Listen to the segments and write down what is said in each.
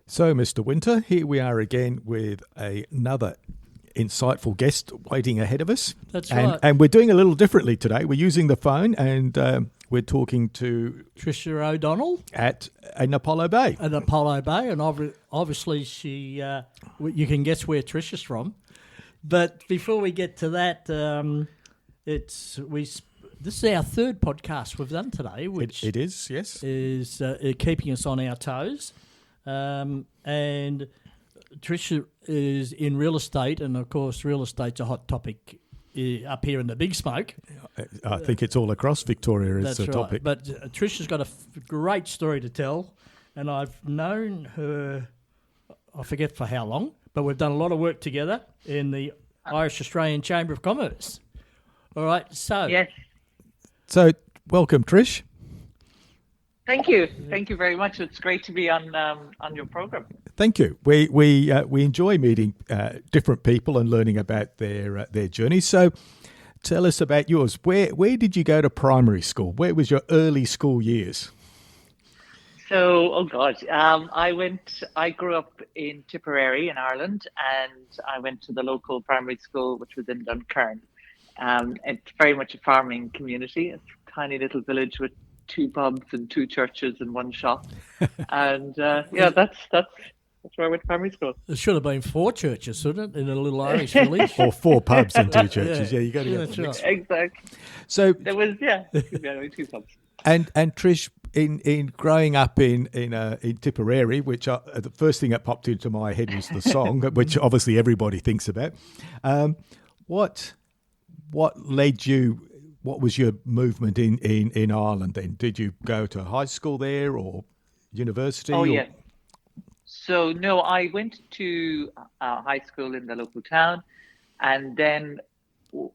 So, Mr. Winter, here we are again with another insightful guest waiting ahead of us. That's and, right. And we're doing a little differently today. We're using the phone and we're talking to Trisha O'Donnell at Apollo Bay. at Apollo Bay, and obviously she, you can guess where Trisha's from. But before we get to that, this is our third podcast we've done today, which It is, yes. is keeping us on our toes. And Trisha is in real estate, and of course, real estate's a hot topic up here in the Big Smoke. I think it's all across Victoria is That's the right. topic. But Trisha's got a great story to tell, and I've known her, I forget for how long, but we've done a lot of work together in the Irish Australian Chamber of Commerce. All right, so Yes. So, welcome, Trish. Thank you. Thank you very much. It's great to be on your program. Thank you. We enjoy meeting different people and learning about their journey. So, tell us about yours. Where did you go to primary school? Where was your early school years? So, oh God, I grew up in Tipperary in Ireland, and I went to the local primary school, which was in Dunkern. It's very much a farming community. It's a tiny little village with 2 pubs and 2 churches and 1 shop. And that's where I went to primary school. there should have been 4 churches, shouldn't it, in a little Irish village? Or 4 pubs and 2 churches. Yeah, you got to get that's the mix. right. Exactly. So, There was, only 2 pubs. and Trish, in growing up in Tipperary, which the first thing that popped into my head was the song, which obviously everybody thinks about. What led you? What was your movement in Ireland then? Did you go to high school there or university? Oh, or? yeah. So, no, I went to high school in the local town, and then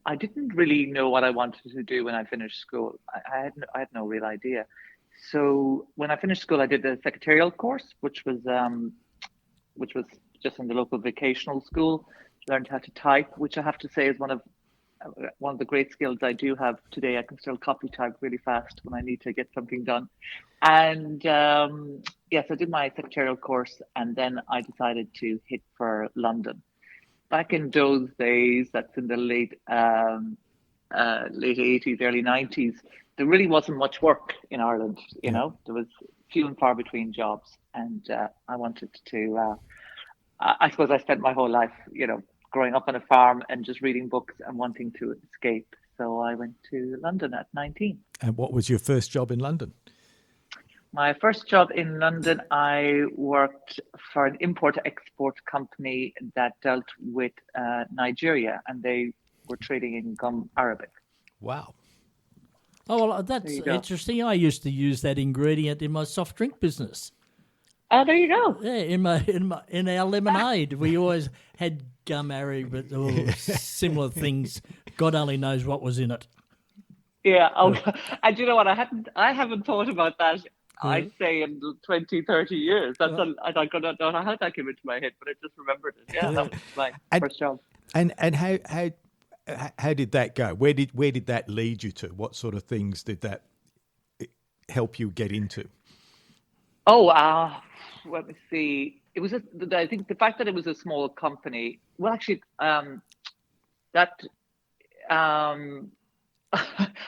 I didn't really know what I wanted to do when I finished school. I had no real idea. So when I finished school, I did a secretarial course, which was just in the local vocational school. Learned how to type, which I have to say is one of the great skills I do have today. I can still copy type really fast when I need to get something done. And yes, I did my secretarial course, and then I decided to hit for London. Back in those days, that's in the late 80s, early 90s, there really wasn't much work in Ireland. You know, there was few and far between jobs, and I wanted to. I suppose I spent my whole life, growing up on a farm and just reading books and wanting to escape. So I went to London at 19. And what was your first job in London? My first job in London, I worked for an import-export company that dealt with Nigeria, and they were trading in gum Arabic. Wow. Oh, well, that's interesting. I used to use that ingredient in my soft drink business. Oh, there you go. Yeah, in our lemonade, we always had gum Arabic, but similar things. God only knows what was in it. Yeah. Oh, and you know what? I haven't thought about that. I'd say in 20, 30 years. I don't know how that came into my head, but I just remembered it. Yeah, that was my first job. And how did that go? Where did that lead you to? What sort of things did that help you get into? Oh, let me see. It was I think the fact that it was a small company. Well, actually, I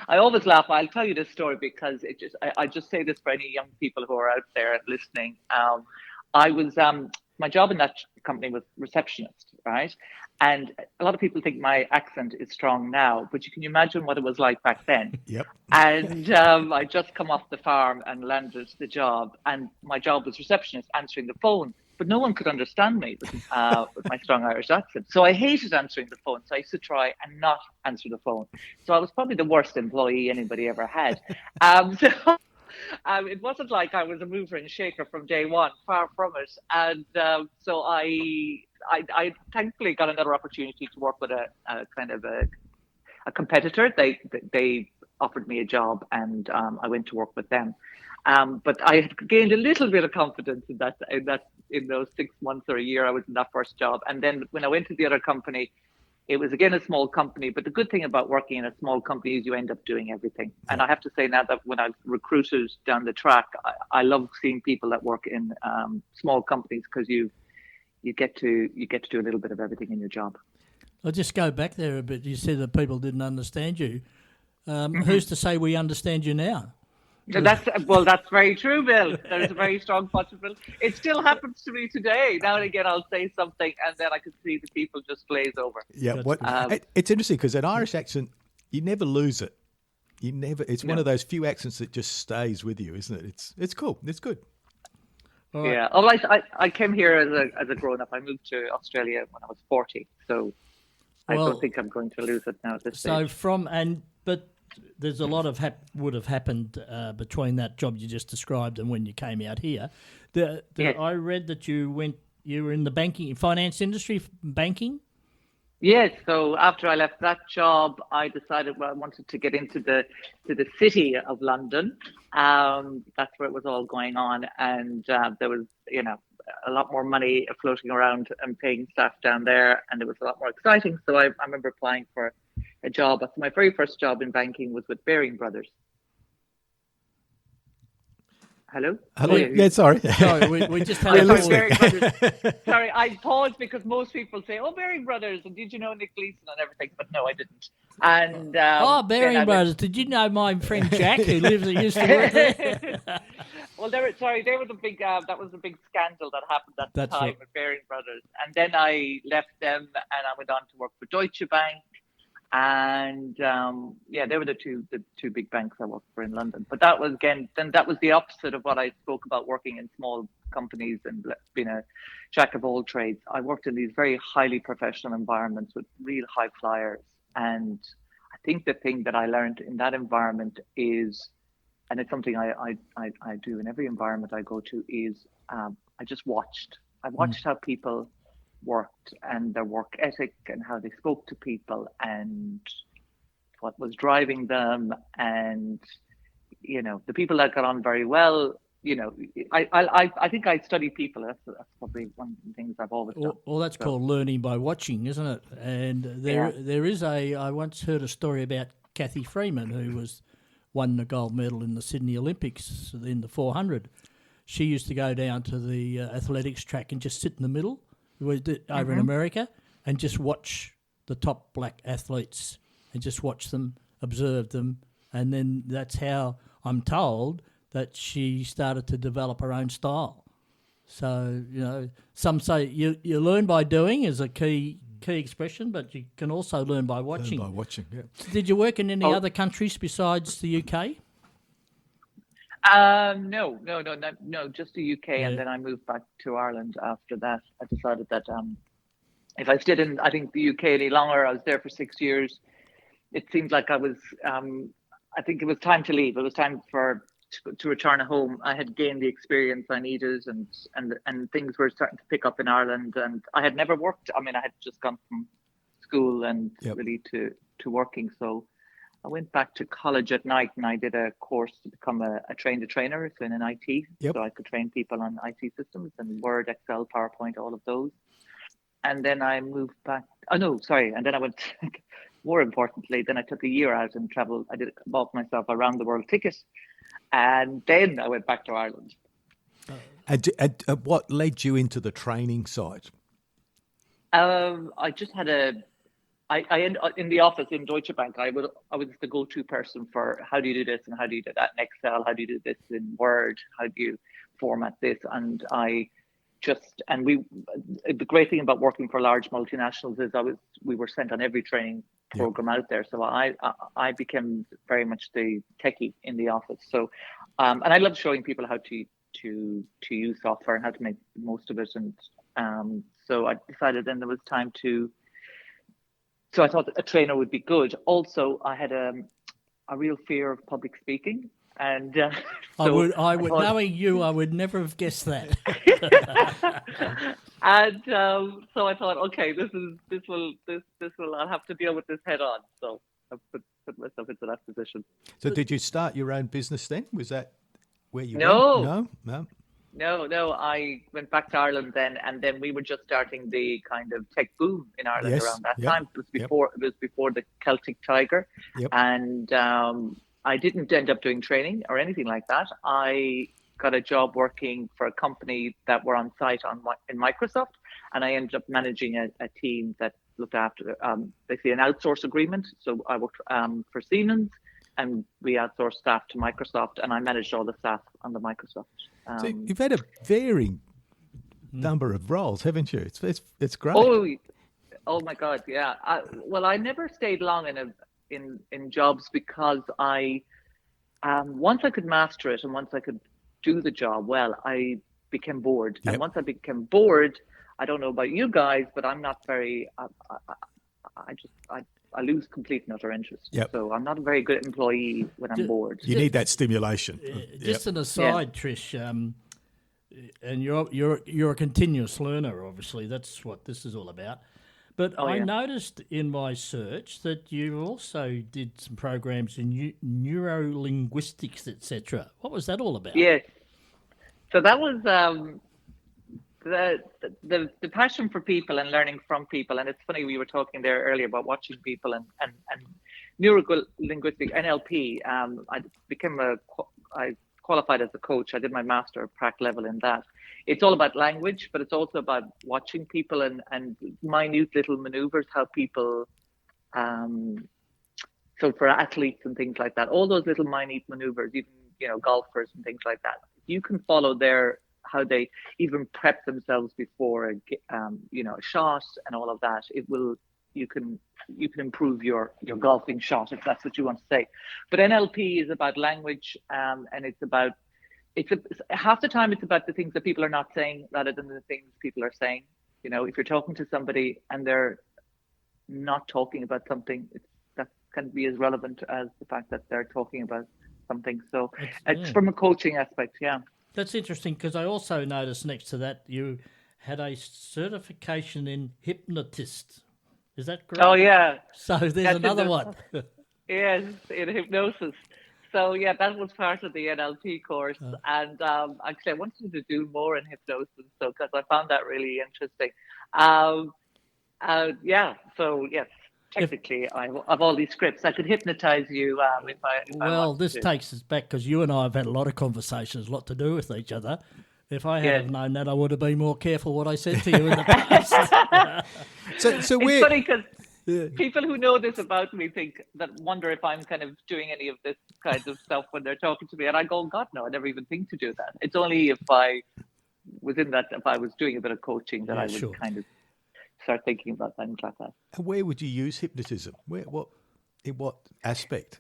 always laugh. I'll tell you this story because I just say this for any young people who are out there listening. I was my job in that company was receptionist, right? And a lot of people think my accent is strong now, but you can imagine what it was like back then. Yep. And I just come off the farm and landed the job, and my job was receptionist, answering the phone. But no one could understand me with my strong Irish accent. So I hated answering the phone. So I used to try and not answer the phone. So I was probably the worst employee anybody ever had. It wasn't like I was a mover and shaker from day one, far from it. And so I thankfully got another opportunity to work with a kind of a competitor. They offered me a job, and I went to work with them. But I had gained a little bit of confidence in those 6 months or a year I was in that first job. And then when I went to the other company, it was again a small company, but the good thing about working in a small company is you end up doing everything. And I have to say now that when I've recruited down the track, I love seeing people that work in small companies, because you get to do a little bit of everything in your job. I'll just go back there a bit. You said that people didn't understand you. Who's to say we understand you now? That's very true, Bill. There's a very strong possibility. It still happens to me today. Now and again, I'll say something, and then I can see the people just glaze over. Yeah, it's interesting because an Irish accent, you never lose it. You never. It's one of those few accents that just stays with you, isn't it? It's cool. It's good. Right. Yeah. Oh, I came here as a grown up. I moved to Australia when I was 40, so I don't think I'm going to lose it now at this stage. But there's a lot of would have happened between that job you just described and when you came out here. I read that you were in the finance industry, banking. Yes. So after I left that job, I decided I wanted to get into the city of London. That's where it was all going on, and there was a lot more money floating around and paying staff down there, and it was a lot more exciting. So I remember applying for a job. My very first job in banking was with Baring Brothers. Hello? Yeah, sorry. Sorry, we just had Baring Brothers. Sorry, I paused because most people say, "Oh, Baring Brothers," and did you know Nick Gleason and everything? But no, I didn't. And Baring Brothers. Did you know my friend Jack who used to work there? Well, they were the big. That was the big scandal that happened at the time with Baring Brothers, and then I left them and I went on to work for Deutsche Bank. And they were the two big banks I worked for in London. But that was the opposite of what I spoke about, working in small companies and being a jack of all trades. I worked in these very highly professional environments with real high flyers. And I think the thing that I learned in that environment is, and it's something I do in every environment I go to, is I just watched. I watched how people worked and their work ethic and how they spoke to people and what was driving them, and the people that got on very well. I think I study people. That's probably one of the things I've always done. Well, that's called learning by watching, isn't it? And there is I once heard a story about Kathy Freeman, who won the gold medal in the Sydney Olympics in the 400. She used to go down to the athletics track and just sit in the middle over in America and just watch the top black athletes and just watch them, observe them, and then that's how I'm told that she started to develop her own style. So, some say you learn by doing is a key expression, but you can also learn by watching. Learn by watching, yeah. Did you work in any other countries besides the UK? No, just the UK, and then I moved back to Ireland after that. I decided that if I stayed in, I think, the UK any longer, I was there for 6 years. It seemed like I was, I think it was time to leave. It was time to return home. I had gained the experience I needed, and things were starting to pick up in Ireland. And I had never worked. I mean, I had just gone from school and really to working. So I went back to college at night and I did a course to become a trainer, so in an IT. So I could train people on IT systems and Word, Excel, PowerPoint, all of those. And then I moved back. And then I went, more importantly, then I took a year out and traveled. Bought myself a round the world ticket. And then I went back to Ireland. And what led you into the training side? I just had in the office in Deutsche Bank, I was the go-to person for how do you do this and how do you do that in Excel, how do you do this in Word, how do you format this, and the great thing about working for large multinationals is we were sent on every training program out there, so I became very much the techie in the office. So and I love showing people how to use software and how to make the most of it, and so I decided then there was time to. So I thought a trainer would be good. Also, I had a real fear of public speaking, and I would knowing you, I would never have guessed that. And so I thought, okay, I'll have to deal with this head on. So I put myself into that position. So did you start your own business then? Was that where you No. went? No. No. I went back to Ireland then, and then we were just starting the kind of tech boom in Ireland Yes. around that Yep. time. It was before the Celtic Tiger, Yep. and I didn't end up doing training or anything like that. I got a job working for a company that were on site in Microsoft, and I ended up managing a team that looked after basically an outsource agreement. So I worked for Siemens, and we outsourced staff to Microsoft, and I managed all the staff on the Microsoft. So you've had a varying number of roles, haven't you? It's great. Oh my God, yeah. I never stayed long in jobs because I once I could master it and once I could do the job well, I became bored. Yep. And once I became bored, I don't know about you guys, but I'm not very. I lose complete and utter interest. Yep. So I'm not a very good employee when I'm bored. You need that stimulation. Just an aside, Trish, and you're a continuous learner. Obviously, that's what this is all about. But I noticed in my search that you also did some programs in neurolinguistics, etc. What was that all about? Yes. So that was the passion for people and learning from people. And it's funny, we were talking there earlier about watching people and neurolinguistic NLP. I qualified as a coach. I did my master at prac level in that. It's all about language, but it's also about watching people and minute little maneuvers, how people, so for athletes and things like that, all those little minute maneuvers, even, golfers and things like that, you can follow how they even prep themselves before a shot and all of that. You can improve your golfing shot if that's what you want to say. But NLP is about language, and half the time it's about the things that people are not saying rather than the things people are saying. If you're talking to somebody and they're not talking about something, that can be as relevant as the fact that they're talking about something. So it's from a coaching aspect, yeah. That's interesting because I also noticed next to that you had a certification in hypnotist. Is that correct? Oh, yeah. So there's another one. Yes, in hypnosis. So, yeah, that was part of the NLP course. And actually, I wanted to do more in hypnosis because I found that really interesting. So, yes. Technically, I have all these scripts. I could hypnotize you if I this takes us back because you and I have had a lot of conversations, a lot to do with each other. If I had known that, I would have been more careful what I said to you in the past. So it's funny because people who know this about me wonder if I'm kind of doing any of this kind of stuff when they're talking to me. And I go, God, no, I never even think to do that. It's only if I was doing a bit of coaching that I would kind of start thinking about things like that. And where would you use hypnotism? In what aspect?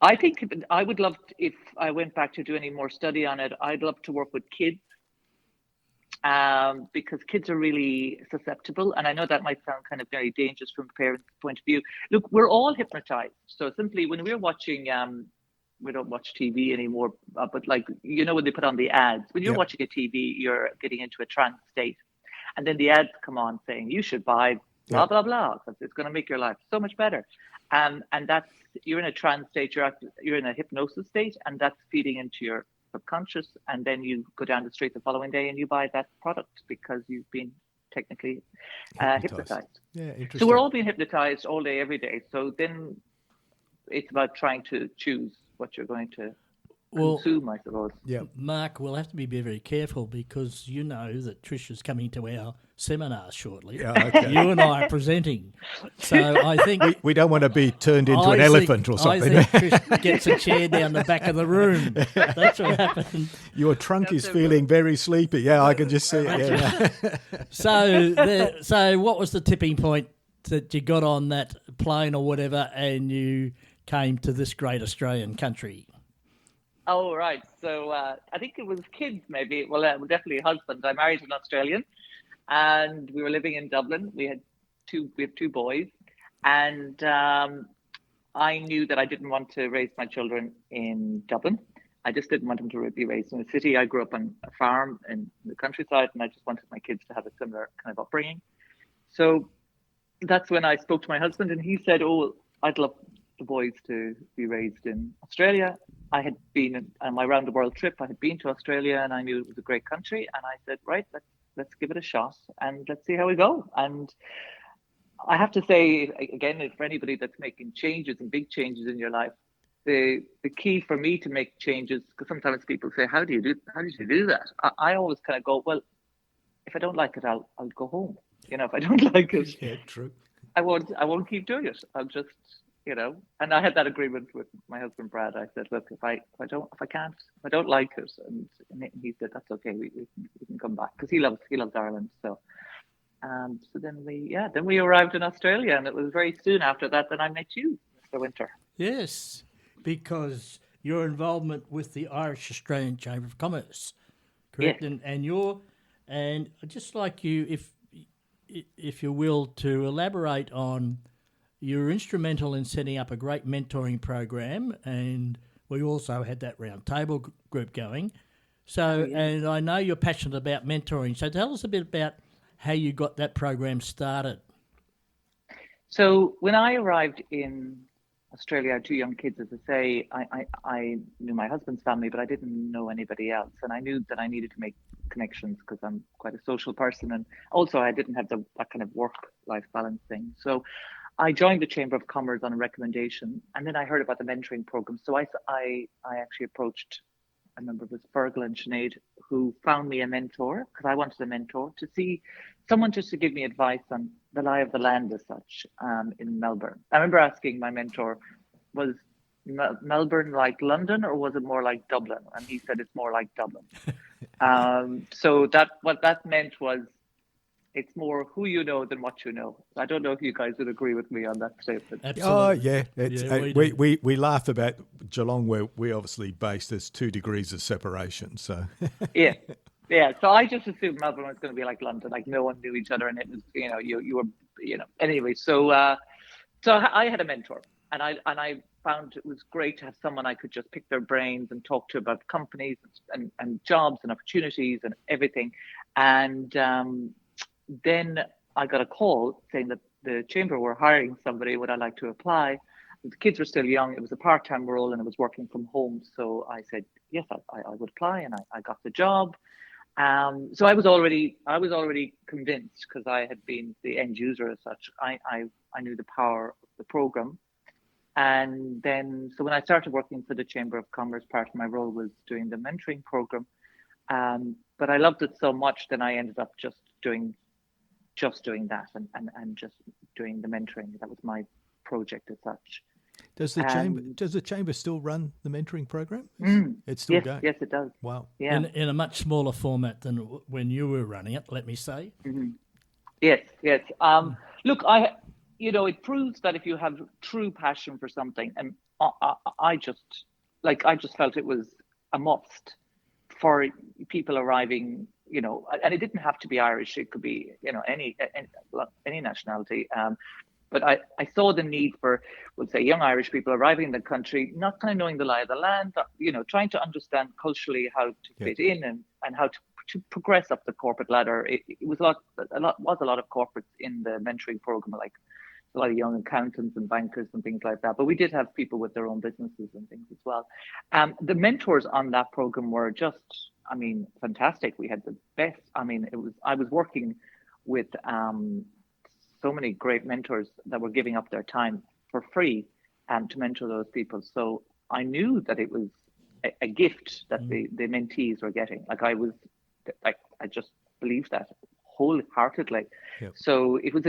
I think I would love if I went back to do any more study on it. I'd love to work with kids because kids are really susceptible, and I know that might sound kind of very dangerous from a parent's point of view. Look, we're all hypnotized. So simply when we're watching, we don't watch TV anymore, but when they put on the ads, when you're watching a TV, you're getting into a trance state. And then the ads come on saying you should buy blah, blah, blah, because it's going to make your life so much better. And that's, you're in a trance state, you're in a hypnosis state, and that's feeding into your subconscious. And then you go down the street the following day and you buy that product because you've been technically hypnotized. Yeah, interesting. So we're all being hypnotized all day, every day. So then it's about trying to choose what you're going to consume, I suppose. Yeah, Mark, we'll have to be very careful because you know that Trisha's coming to our seminar shortly. Yeah, okay. You and I are presenting. So I think... We don't want to be turned into an elephant or something. I think Trish gets a chair down the back of the room. That's what happened. Your trunk is feeling very sleepy. Yeah, I can just see it. Yeah. So what was the tipping point that you got on that plane or whatever and you came to this great Australian country? Oh, right. So I think it was kids, maybe. Well, definitely a husband. I married an Australian, and we were living in Dublin. We have two boys, and I knew that I didn't want to raise my children in Dublin. I just didn't want them to be raised in the city. I grew up on a farm in the countryside, and I just wanted my kids to have a similar kind of upbringing. So that's when I spoke to my husband, and he said, "Oh, I'd love the boys to be raised in Australia. I had been on my round the world trip. I had been to Australia, and I knew it was a great country. And I said, right, let's give it a shot, and let's see how we go. And I have to say again, for anybody that's making changes and big changes in your life, the key for me to make changes, because sometimes people say, how did you do that? I always kind of go, well, if I don't like it, I'll go home. If I don't like it, Yeah, true. I won't keep doing it. I'll just, and I had that agreement with my husband Brad. I said, look, if I don't like it, and he said, that's okay, we can come back, because he loves Ireland. So so then we arrived in Australia, and it was very soon after that I met you, Mr. Winter. Yes, because your involvement with the Irish Australian Chamber of Commerce, correct? Yes. And I'd just like you, if you will, to elaborate on, you're instrumental in setting up a great mentoring program, and we also had that round table group going. So, and I know you're passionate about mentoring. So tell us a bit about how you got that program started. So when I arrived in Australia, I had two young kids, as I say. I knew my husband's family, but I didn't know anybody else. And I knew that I needed to make connections, because I'm quite a social person. And also I didn't have that kind of work-life balance thing. So I joined the Chamber of Commerce on a recommendation. And then I heard about the mentoring program. So I actually approached, I remember it was Fergal and Sinead, who found me a mentor, because I wanted a mentor, to see someone just to give me advice on the lie of the land as such, in Melbourne. I remember asking my mentor, was Melbourne like London, or was it more like Dublin? And he said it's more like Dublin. So what that meant was, it's more who you know than what you know. I don't know if you guys would agree with me on that statement. Absolutely. Oh, yeah. We laugh about Geelong, where we obviously based. There's 2 degrees of separation. So yeah. So I just assumed Melbourne was going to be like London, like no one knew each other, and it was, you were, anyway. So I had a mentor, and I found it was great to have someone I could just pick their brains and talk to about companies and jobs and opportunities and everything. And then I got a call saying that the chamber were hiring somebody. Would I like to apply? The kids were still young. It was a part-time role, and it was working from home. So I said yes, I would apply, and I got the job. So I was already convinced, because I had been the end user as such. I knew the power of the program. And then, so when I started working for the Chamber of Commerce, part of my role was doing the mentoring program. But I loved it so much, then I ended up just doing that and just doing the mentoring. That was my project as such. Does the chamber still run the mentoring program? It's still going. Yes, it does. Wow. Yeah. In a much smaller format than when you were running it, let me say. Mm-hmm. Yes. Look, it proves that if you have true passion for something, and I just felt it was a must for people arriving, and it didn't have to be Irish. It could be, any nationality. But I saw the need for, we'll say, young Irish people arriving in the country, not kind of knowing the lie of the land, trying to understand culturally how to fit in and how to progress up the corporate ladder. It was a lot of corporates in the mentoring program, like a lot of young accountants and bankers and things like that. But we did have people with their own businesses and things as well. The mentors on that program were just, fantastic. We had the best. I was working with so many great mentors that were giving up their time for free to mentor those people. So I knew that it was a gift that the mentees were getting. I just believed that wholeheartedly. Yep. So it was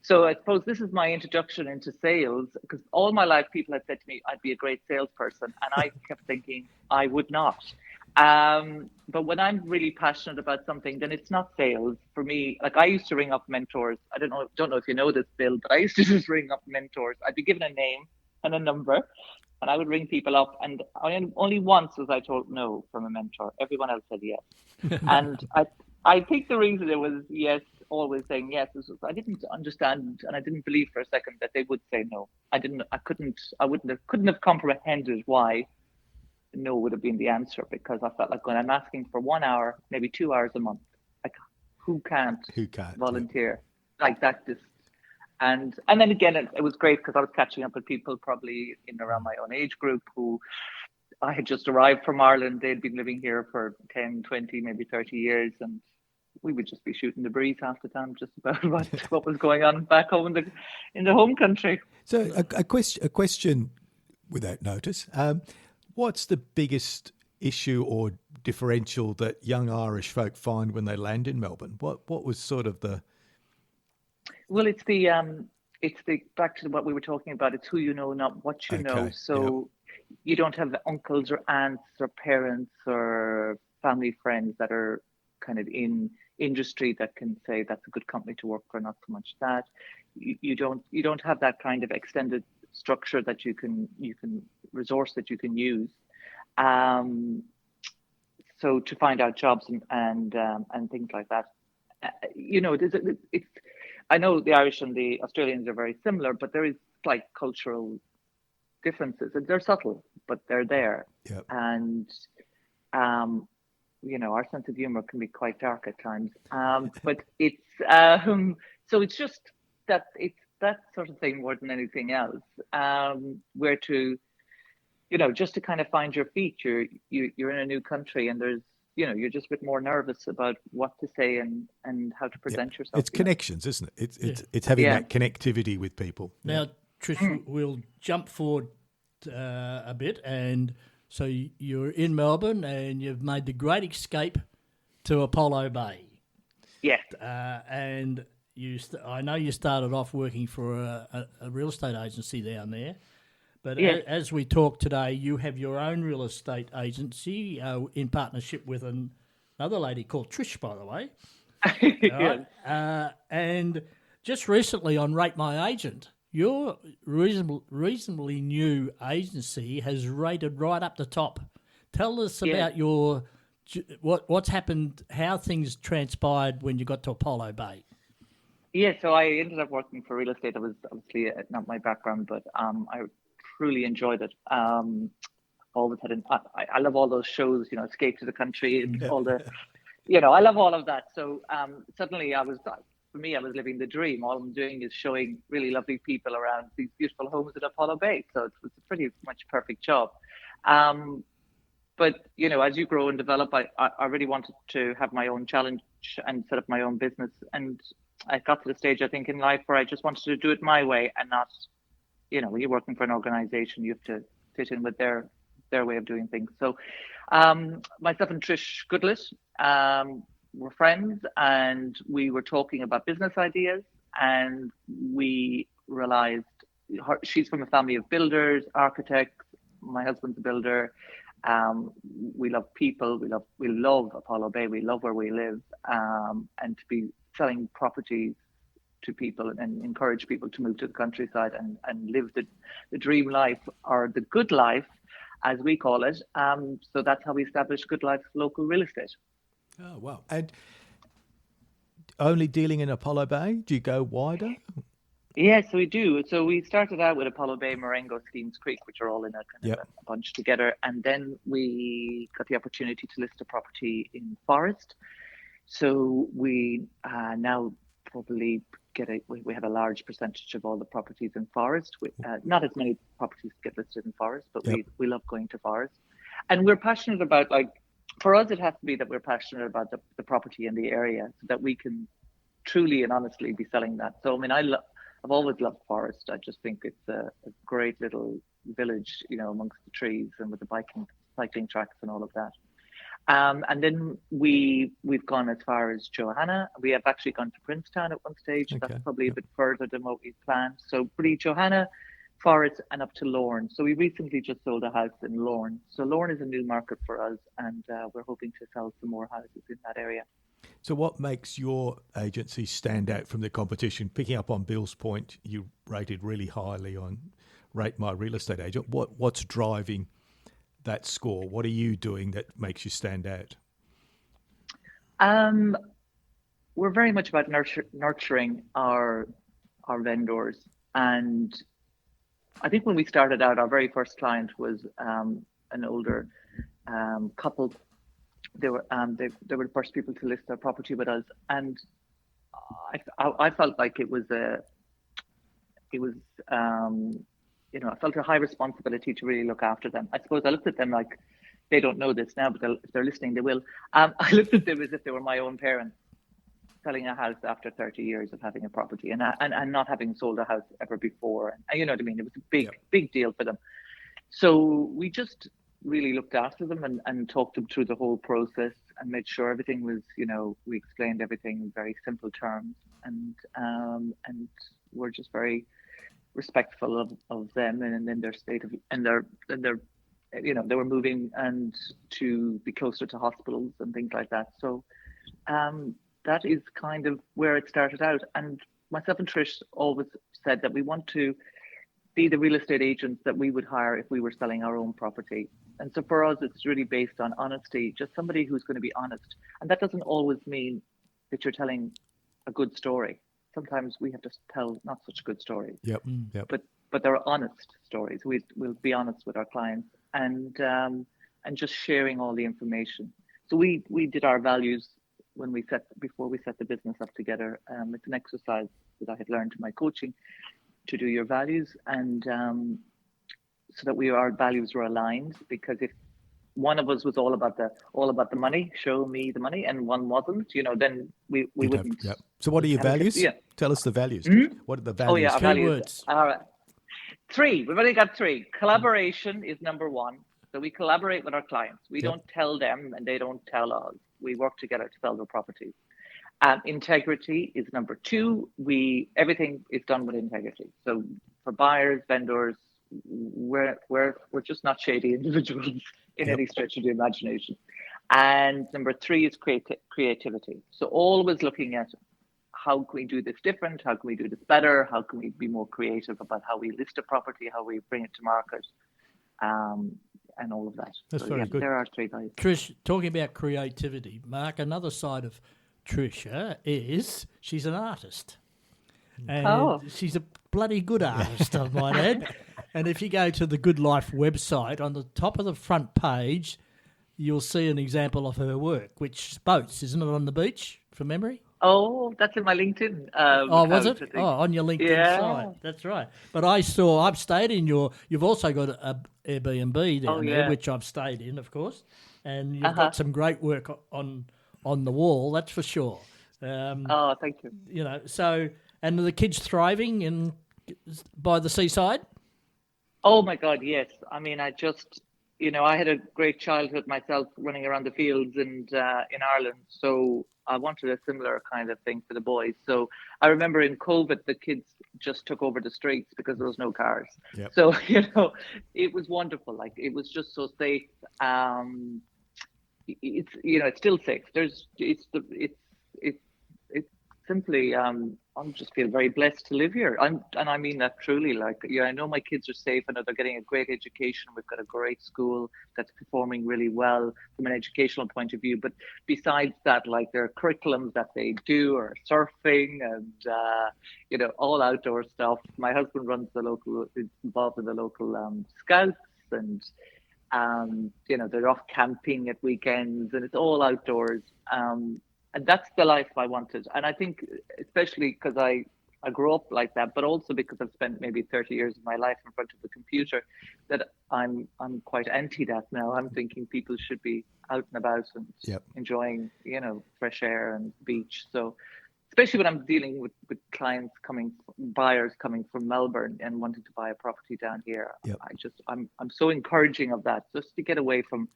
so I suppose this is my introduction into sales, because all my life people had said to me I'd be a great salesperson, and I kept thinking I would not. But when I'm really passionate about something, then it's not sales for me. Like, I used to ring up mentors. I don't know if you know this, Bill, but I used to just ring up mentors. I'd be given a name and a number, and I would ring people up, and only once was I told no from a mentor. Everyone else said yes. And I think the reason it was yes, always saying yes, is I didn't understand, and I didn't believe for a second that they would say no. Couldn't have comprehended why no would have been the answer, because I felt like when I'm asking for 1 hour, maybe 2 hours a month, like who can't volunteer like that? And then again, it was great because I was catching up with people probably in around my own age group who I had just arrived from Ireland. They'd been living here for 10, 20, maybe 30 years. And we would just be shooting the breeze half the time just about what was going on back home in the home country. So a question without notice. What's the biggest issue or differential that young Irish folk find when they land in Melbourne? What was sort of the... Well, it's the back to what we were talking about. It's who you know, not what you know. So you don't have uncles or aunts or parents or family friends that are kind of in industry that can say that's a good company to work for, not so much that. You don't have that kind of extended structure that you can resource that you can use. So to find out jobs and things like that, it's. I know the Irish and the Australians are very similar, but there is like cultural differences, and they're subtle, but they're there. Yep. And our sense of humor can be quite dark at times. But it's so it's just that it's that sort of thing more than anything else. Where to, just to kind of find your feet. You're in a new country, and there's you're just a bit more nervous about what to say and how to present yourself. It's connections, isn't it? It's having that connectivity with people. Now, Trisha, we'll jump forward a bit, and so you're in Melbourne, and you've made the great escape to Apollo Bay. Yes. And I know you started off working for a real estate agency down there. But as we talk today, you have your own real estate agency in partnership with another lady called Trish, by the way. And just recently on Rate My Agent, your reasonably new agency has rated right up the top. Tell us about what's happened, how things transpired when you got to Apollo Bay. Yeah, so I ended up working for real estate. It was obviously not my background, but I truly enjoyed it. Always had I love all those shows, Escape to the Country and all the, I love all of that. So suddenly I was living the dream. All I'm doing is showing really lovely people around these beautiful homes at Apollo Bay. So it was a pretty much perfect job. But, as you grow and develop, I really wanted to have my own challenge and set up my own business. And I got to the stage, I think, in life where I just wanted to do it my way and not, when you're working for an organization, you have to fit in with their way of doing things. So myself and Trish GoodLife were friends, and we were talking about business ideas, and we realized she's from a family of builders, architects. My husband's a builder. We love people. We love Apollo Bay. We love where we live, and to be selling properties to people and encourage people to move to the countryside and live the dream life, or the good life, as we call it. So that's how we established GoodLife Local Real Estate. Oh, wow. And only dealing in Apollo Bay? Do you go wider? Yes, we do. So we started out with Apollo Bay, Marengo, Skeens Creek, which are all in a kind of a bunch together. And then we got the opportunity to list a property in Forest. So we now probably we have a large percentage of all the properties in Forest. Not as many properties get listed in Forest, but we love going to Forest. And we're passionate about, for us, it has to be that we're passionate about the property in the area so that we can truly and honestly be selling that. So, I mean, I've always loved Forest. I just think it's a great little village, amongst the trees and with the cycling tracks and all of that. And then we've gone as far as Johanna. We have actually gone to Princetown at one stage. Okay. That's probably a bit further than what we planned. So pretty Johanna, Forest, and up to Lorne. So we recently just sold a house in Lorne. So Lorne is a new market for us, and we're hoping to sell some more houses in that area. So what makes your agency stand out from the competition? Picking up on Bill's point, you rated really highly on Rate My Real Estate Agent. What's driving that score? What are you doing that makes you stand out? We're very much about nurturing our vendors, and I think when we started out, our very first client was an older couple. They were the first people to list their property with us, and I felt like it was it was, I felt a high responsibility to really look after them. I suppose I looked at them like, they don't know this now, but if they're listening, they will. I looked at them as if they were my own parents, selling a house after 30 years of having a property and not having sold a house ever before. And you know what I mean? It was a big deal for them. So we just really looked after them and talked them through the whole process and made sure everything was, we explained everything in very simple terms, and we're just very respectful of them and in their state of, and their they were moving and to be closer to hospitals and things like that. So that is kind of where it started out. And myself and Trish always said that we want to be the real estate agents that we would hire if we were selling our own property. And so for us, it's really based on honesty, just somebody who's going to be honest. And that doesn't always mean that you're telling a good story. Sometimes we have to tell not such good stories. Yep. But they're honest stories. We'll be honest with our clients and just sharing all the information. So we did our values before we set the business up together. It's an exercise that I had learned in my coaching, to do your values, and so that our values were aligned. Because if one of us was all about the money, show me the money, and one wasn't, then we wouldn't. Yep. So what are your values? Yeah. Tell us the values. What are the values? Oh yeah, our values. Words. All right. 3. We've only got 3. Collaboration is number 1. So we collaborate with our clients. We don't tell them and they don't tell us. We work together to sell their properties. Integrity is number 2. Everything is done with integrity. So for buyers, vendors, we're just not shady individuals in any stretch of the imagination. And number 3 is creativity. So always looking at, how can we do this different? How can we do this better? How can we be more creative about how we list a property, how we bring it to market, and all of that. That's very good. There are 3 values. Trish, talking about creativity, Mark, another side of Trisha is she's an artist. And she's a bloody good artist, I might add. And if you go to the GoodLife website, on the top of the front page, you'll see an example of her work, which is boats, isn't it, on the beach, from memory? Oh, that's in my LinkedIn. Was it? On your LinkedIn site. That's right. But I've stayed in you've also got a Airbnb down there, which I've stayed in, of course. And you've got some great work on the wall, that's for sure. Thank you. So, and are the kids thriving by the seaside? Oh my God, yes. I mean, I had a great childhood myself, running around the fields and in Ireland. So I wanted a similar kind of thing for the boys. So I remember in COVID, the kids just took over the streets because there was no cars. Yep. So, it was wonderful. Like, it was just so safe. It's still safe. It's simply, I just feel very blessed to live here. And I mean that truly. Like, I know my kids are safe and they're getting a great education. We've got a great school that's performing really well from an educational point of view. But besides that, like, there are curriculums that they do, or surfing and all outdoor stuff. My husband is involved in the local scouts, and they're off camping at weekends, and it's all outdoors. And that's the life I wanted. And I think, especially because I grew up like that, but also because I've spent maybe 30 years of my life in front of the computer, that I'm quite anti that now. I'm thinking people should be out and about and enjoying, fresh air and beach. So, especially when I'm dealing with clients buyers coming from Melbourne and wanting to buy a property down here, I'm so encouraging of that, just to get away from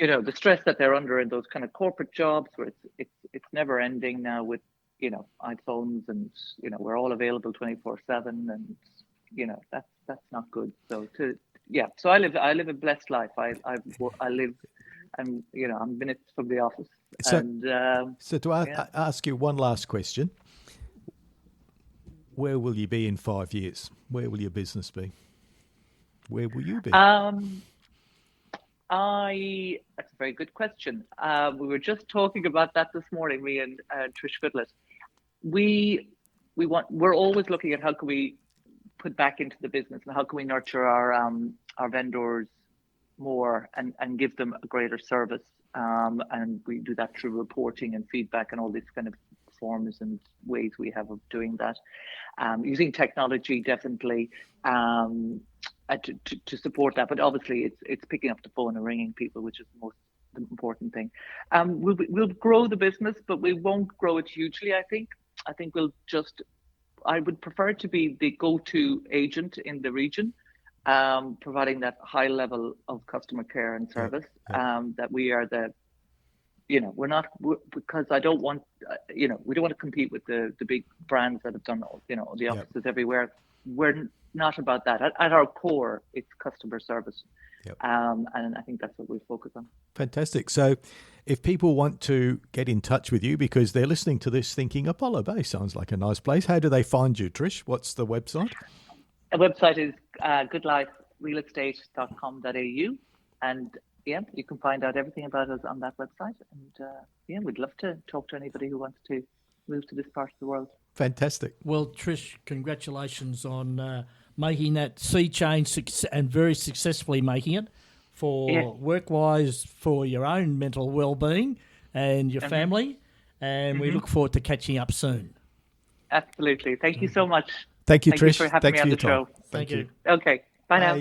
the stress that they're under in those kind of corporate jobs, where it's never ending now with iPhones, and we're all available 24/7, and that's not good. So so I live a blessed life. I live, and I'm minutes from the office. So to ask you one last question, where will you be in 5 years? Where will your business be? Where will you be? That's a very good question. We were just talking about that this morning, me and Trish Goodlett. We're always looking at how can we put back into the business, and how can we nurture our vendors more and give them a greater service. And we do that through reporting and feedback and all this kind of forms and ways we have of doing that. Using technology, definitely, to support that. But obviously, it's picking up the phone and ringing people, which is the important thing. We'll grow the business, but we won't grow it hugely. I think I would prefer to be the go-to agent in the region, providing that high level of customer care and service. That we are because I don't want, we don't want to compete with the big brands that have done, the offices everywhere. We're not about that. At our core, it's customer service. And I think that's what we focus on. Fantastic. So if people want to get in touch with you because they're listening to this thinking Apollo Bay sounds like a nice place, how do they find you, Trish? What's the website? The website is goodliferealestate.com.au. And you can find out everything about us on that website. And we'd love to talk to anybody who wants to move to this part of the world. Fantastic. Well, Trish, congratulations on making that sea change and very successfully making it for work-wise, for your own mental well-being and your family. And we look forward to catching up soon. Absolutely. Thank you so much. Thank you, Trish. Thank you for having me on the show. Thank you. Okay. Bye now.